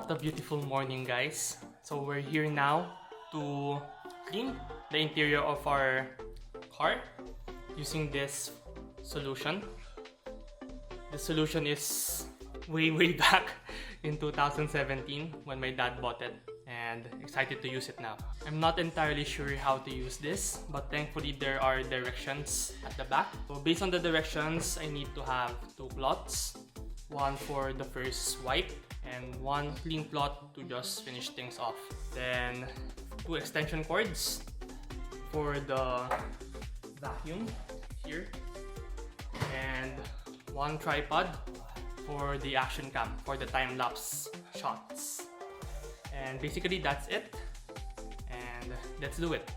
What a beautiful morning, guys. So we're here now to clean the interior of our car using this solution. The solution is way back in 2017 when my dad bought it, and excited to use it now. I'm not entirely sure how to use this, but thankfully there are directions at the back. So based on the directions, I need to have two cloths, one for the first wipe and one clean cloth to just finish things off. Then two extension cords for the vacuum here, and one tripod for the action cam for the time-lapse shots. And basically that's it, and let's do it.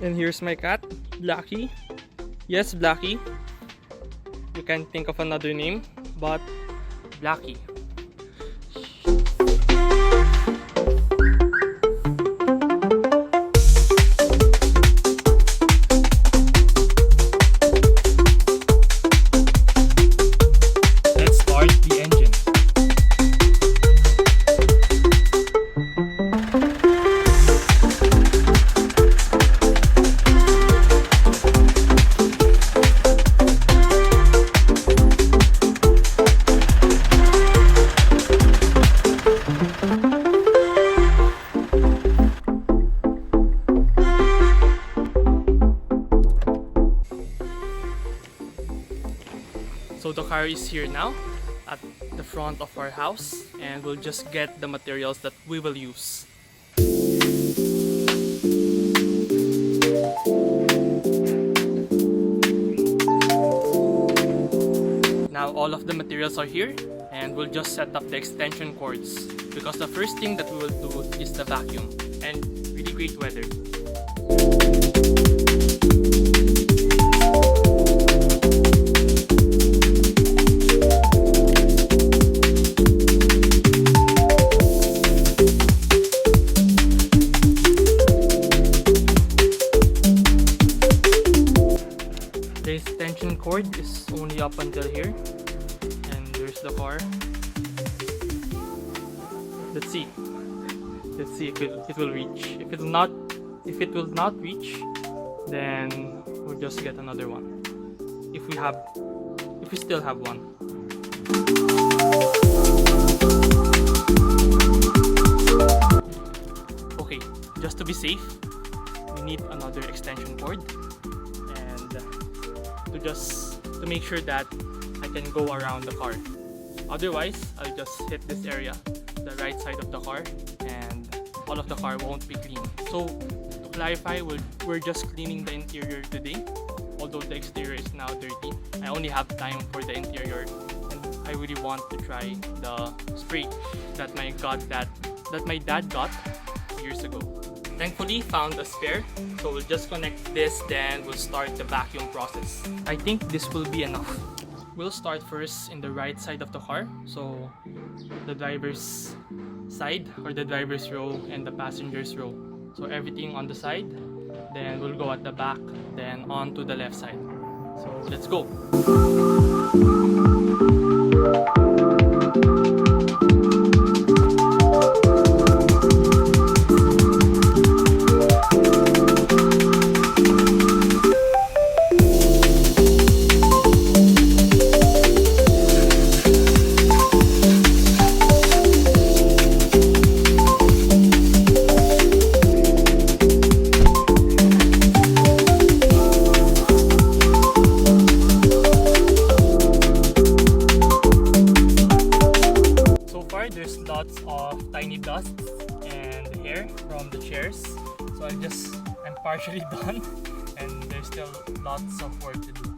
And here's my cat, Blackie. Yes, Blackie. You can't think of another name, but Blackie. Let's start the engine. So the car is here now at the front of our house, and we'll just get the materials that we will use. Now all of the materials are here, and we'll just set up the extension cords, because the first thing that we will do is the vacuum, and really great weather. The extension cord is only up until here, and there's the car. Let's see if it will reach. If it will not reach, then we'll just get another one. If we still have one. Okay, just to be safe, we need another extension cord, and to make sure that I can go around the car. Otherwise, I'll just hit this area, the right side of the car, and all of the car won't be clean. So to clarify, we're just cleaning the interior today, although the exterior is now dirty. I only have time for the interior, and I really want to try the spray that my dad got years ago. Thankfully, found a spare, so we'll just connect this, then we'll start the vacuum process. I think this will be enough. We'll start first in the right side of the car, so the driver's side, or the driver's row, and the passenger's row. So everything on the side, then we'll go at the back, then on to the left side. So let's go. There's lots of tiny dusts and hair from the chairs, so I'm partially done, and there's still lots of work to do.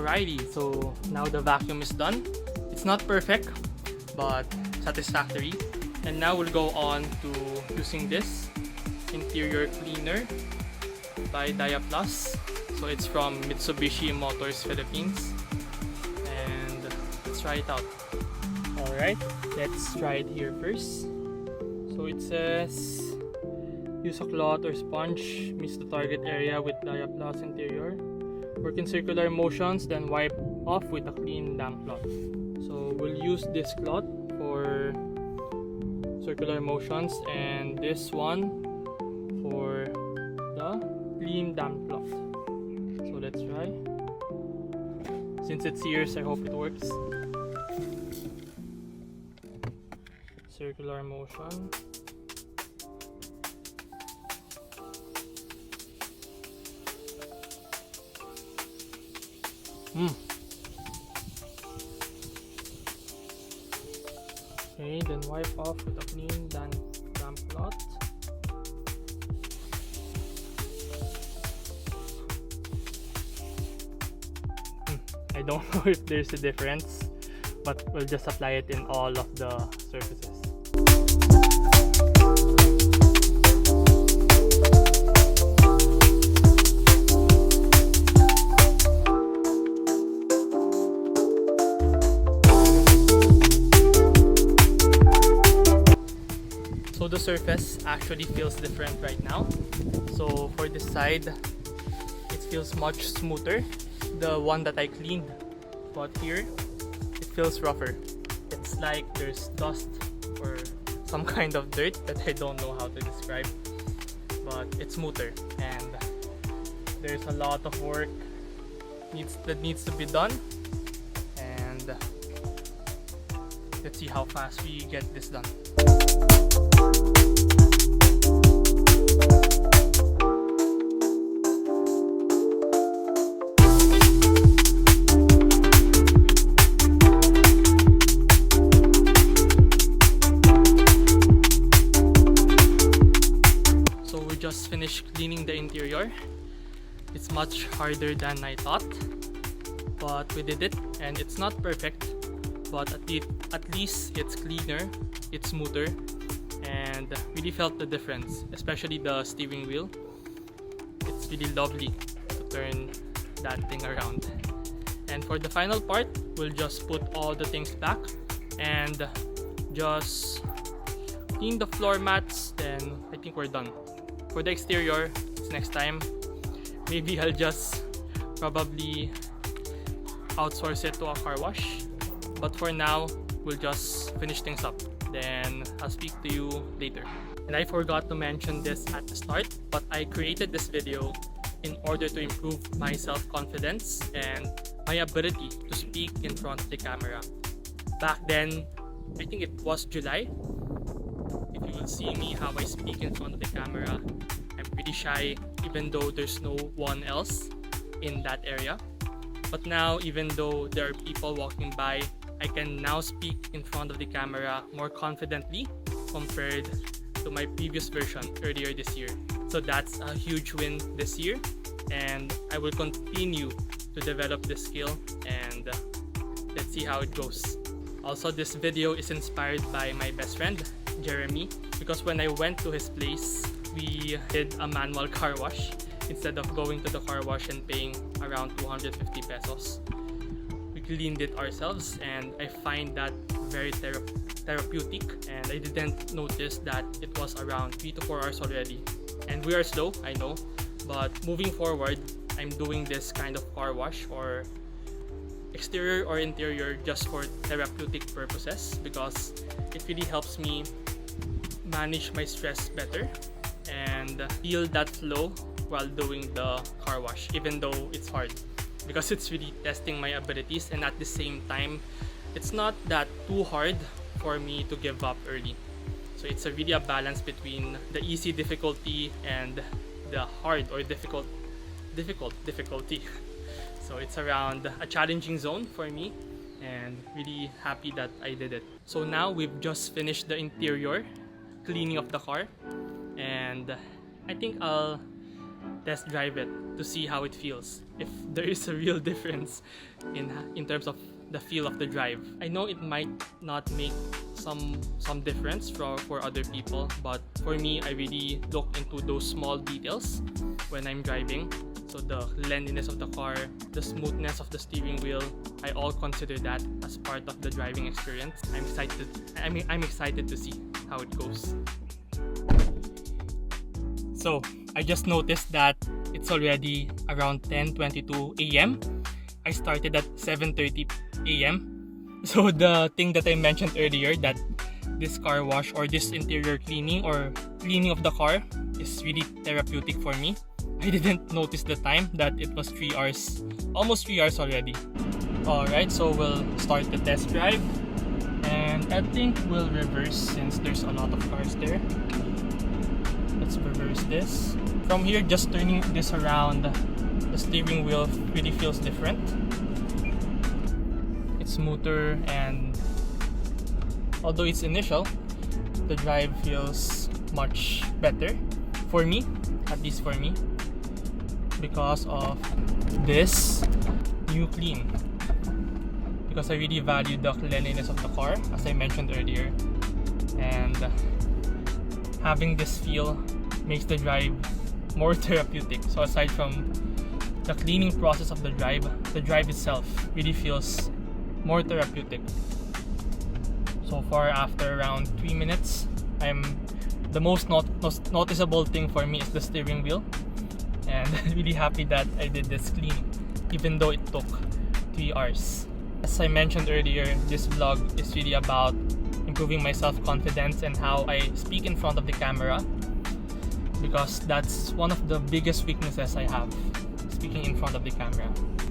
Alrighty, so now the vacuum is done. It's not perfect, but satisfactory. And now we'll go on to using this interior cleaner by Diaplus. So it's from Mitsubishi Motors Philippines. And let's try it out. Alright, let's try it here first. So it says, use a cloth or sponge, mist the target area with Diaplus interior. Work in circular motions, then wipe off with a clean damp cloth. So we'll use this cloth for circular motions and this one for the clean damp cloth. So let's try. Since it's yours, I hope it works. Circular motion. Okay, then wipe off with a clean damp cloth. I don't know if there's a difference, but we'll just apply it in all of the surfaces. So the surface actually feels different right now. So for this side, it feels much smoother, the one that I cleaned. But here, it feels rougher. It's like there's dust or some kind of dirt that I don't know how to describe. But it's smoother, and there's a lot of work that needs to be done. And let's see how fast we get this done. Just finished cleaning the interior. It's much harder than I thought, but we did it, and it's not perfect, but at least it's cleaner, it's smoother, and really felt the difference, especially the steering wheel. It's really lovely to turn that thing around. And for the final part, we'll just put all the things back and just clean the floor mats, then I think we're done. For the exterior, it's next time. Maybe I'll just probably outsource it to a car wash. But for now, we'll just finish things up. Then I'll speak to you later. And I forgot to mention this at the start, but I created this video in order to improve my self-confidence and my ability to speak in front of the camera. Back then, I think it was July. If you will see me how I speak in front of the camera, I'm pretty shy even though there's no one else in that area. But now, even though there are people walking by, I can now speak in front of the camera more confidently compared to my previous version earlier this year. So that's a huge win this year, and I will continue to develop this skill, and let's see how it goes. Also, this video is inspired by my best friend, Jeremy, because when I went to his place, we did a manual car wash instead of going to the car wash and paying around 250 pesos. We cleaned it ourselves, and I find that very therapeutic, and I didn't notice that it was around 3 to 4 hours already. And we are slow, I know, but moving forward, I'm doing this kind of car wash, or exterior or interior, just for therapeutic purposes, because it really helps me manage my stress better and feel that flow while doing the car wash, even though it's hard, because it's really testing my abilities, and at the same time, it's not that too hard for me to give up early. So it's really a balance between the easy difficulty and the hard or difficult difficulty. So it's around a challenging zone for me, and really happy that I did it. So now we've just finished the interior cleaning of the car, and I think I'll test drive it to see how it feels, if there is a real difference in terms of the feel of the drive. I know it might not make some difference for other people, but for me, I really look into those small details when I'm driving. So the cleanliness of the car, the smoothness of the steering wheel, I all consider that as part of the driving experience. I'm excited to see how it goes. So I just noticed that it's already around 10:22 a.m. I started at 7:30 a.m. So the thing that I mentioned earlier, that this car wash or this interior cleaning or cleaning of the car is really therapeutic for me. I didn't notice the time that it was 3 hours, almost 3 hours already. Alright, so we'll start the test drive, and I think we'll reverse since there's a lot of cars there. Let's reverse this. From here, just turning this around, the steering wheel really feels different. It's smoother, and although it's initial, the drive feels much better for me, at least for me, because of this new clean. Because I really value the cleanliness of the car, as I mentioned earlier, and having this feel makes the drive more therapeutic. So aside from the cleaning process of the drive itself really feels more therapeutic. So far, after around 3 minutes, the most noticeable thing for me is the steering wheel, and I'm really happy that I did this cleaning, even though it took 3 hours. As I mentioned earlier, this vlog is really about improving my self-confidence and how I speak in front of the camera, because that's one of the biggest weaknesses I have, speaking in front of the camera.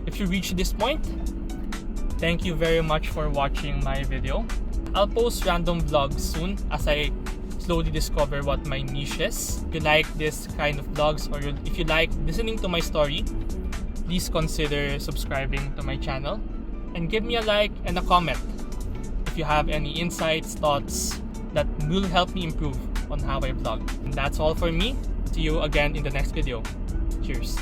If you reach this point, thank you very much for watching my video. I'll post random vlogs soon as I slowly discover what my niche is. If you like this kind of vlogs, or if you like listening to my story, please consider subscribing to my channel and give me a like and a comment if you have any insights, thoughts that will help me improve on how I vlog. And that's all for me. See you again in the next video. Cheers.